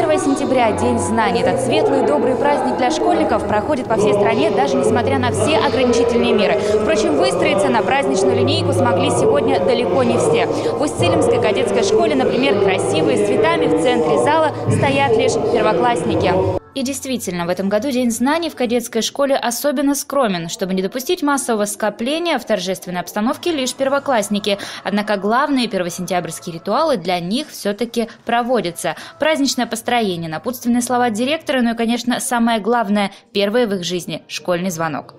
1 сентября – День знаний. Этот светлый и добрый праздник для школьников проходит по всей стране, даже несмотря на все ограничительные меры. Впрочем, выстроиться на праздничную линейку смогли сегодня далеко не все. В Усть-Цилимской кадетской школе, например, красивые, с цветами в центре зала стоят лишь первоклассники. И действительно, в этом году День знаний в кадетской школе особенно скромен. Чтобы не допустить массового скопления, в торжественной обстановке лишь первоклассники. Однако главные первосентябрьские ритуалы для них все-таки проводятся. Праздничное построение, напутственные слова директора, ну и, конечно, самое главное, первое в их жизни – школьный звонок.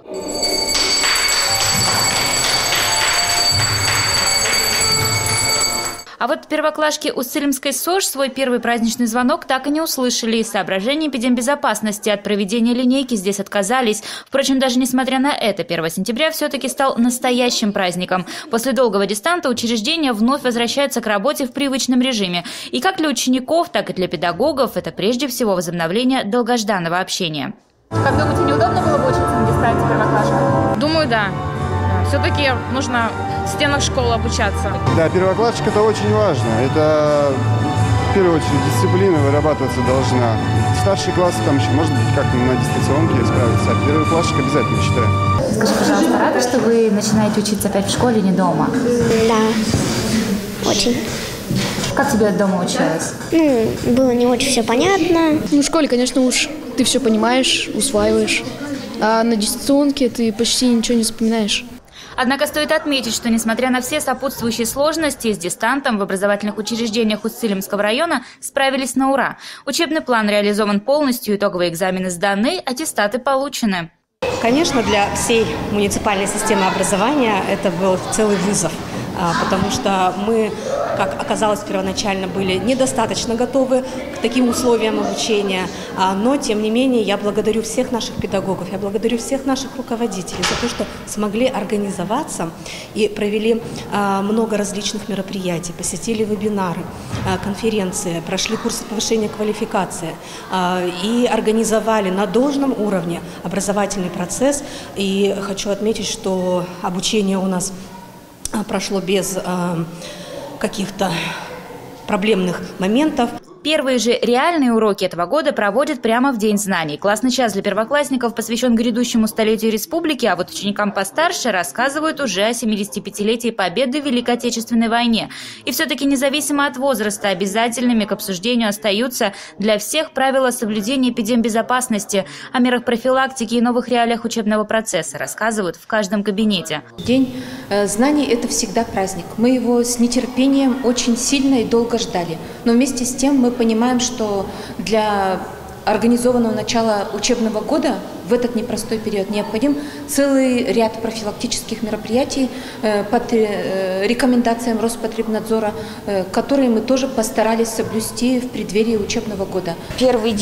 А вот первоклашки Усть-Цилимской СОЖ свой первый праздничный звонок так и не услышали. Из соображений эпидембезопасности от проведения линейки здесь отказались. Впрочем, даже несмотря на это, 1 сентября все-таки стал настоящим праздником. После долгого дистанта учреждения вновь возвращаются к работе в привычном режиме. И как для учеников, так и для педагогов это прежде всего возобновление долгожданного общения. Как думаете, неудобно было бы учиться на дистанции первоклашкам? Думаю, да. Все-таки нужно в стенах школы обучаться. Да, первоклассник – это очень важно. Это, в первую очередь, дисциплина вырабатываться должна. Старший класс там еще, может быть, как-то на дистанционке справиться. А первоклассник обязательно, считаю. Скажи, пожалуйста, рада, что вы начинаете учиться опять в школе, не дома? Да, очень. Как тебе дома училась? Было не очень все понятно. В школе, конечно, уж ты все понимаешь, усваиваешь. А на дистанционке ты почти ничего не запоминаешь. Однако стоит отметить, что несмотря на все сопутствующие сложности, с дистантом в образовательных учреждениях Усть-Цилимского района справились на ура. Учебный план реализован полностью, итоговые экзамены сданы, аттестаты получены. Конечно, для всей муниципальной системы образования это был целый вызов, потому что мы, как оказалось первоначально, были недостаточно готовы к таким условиям обучения, но, тем не менее, я благодарю всех наших педагогов, я благодарю всех наших руководителей за то, что смогли организоваться и провели много различных мероприятий, посетили вебинары, конференции, прошли курсы повышения квалификации и организовали на должном уровне образовательный процесс. И хочу отметить, что обучение у нас прошло без каких-то проблемных моментов. Первые же реальные уроки этого года проводят прямо в День знаний. Классный час для первоклассников посвящен грядущему столетию республики, а вот ученикам постарше рассказывают уже о 75-летии Победы в Великой Отечественной войне. И все-таки независимо от возраста обязательными к обсуждению остаются для всех правила соблюдения эпидембезопасности, о мерах профилактики и новых реалиях учебного процесса рассказывают в каждом кабинете. День знаний – это всегда праздник. Мы его с нетерпением очень сильно и долго ждали. Но вместе с тем мы понимаем, что для организованного начала учебного года в этот непростой период необходим целый ряд профилактических мероприятий под рекомендациям Роспотребнадзора, которые мы тоже постарались соблюсти в преддверии учебного года. Первый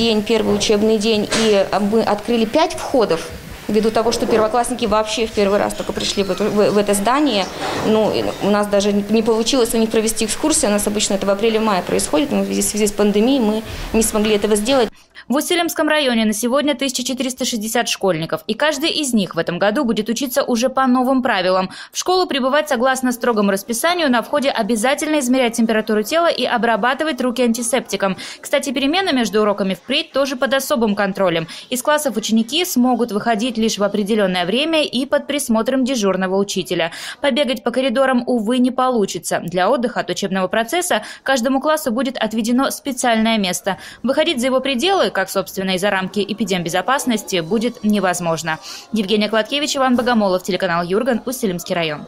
учебный день, и мы открыли 5 входов. Ввиду того, что первоклассники вообще в первый раз только пришли в это здание, у нас даже не получилось у них провести экскурсию, у нас обычно это в апреле-мае происходит, но в связи с пандемией мы не смогли этого сделать. В Усть-Цилимском районе на сегодня 1460 школьников, и каждый из них в этом году будет учиться уже по новым правилам. В школу прибывать согласно строгому расписанию, на входе обязательно измерять температуру тела и обрабатывать руки антисептиком. Кстати, перемены между уроками впредь тоже под особым контролем. Из классов ученики смогут выходить лишь в определенное время и под присмотром дежурного учителя. Побегать по коридорам, увы, не получится. Для отдыха от учебного процесса каждому классу будет отведено специальное место. Выходить за его пределы, как, собственно, и за рамки эпидембезопасности, будет невозможно. Евгения Кладкевич, Иван Богомолов, телеканал Юрган, Усть-Цилимский район.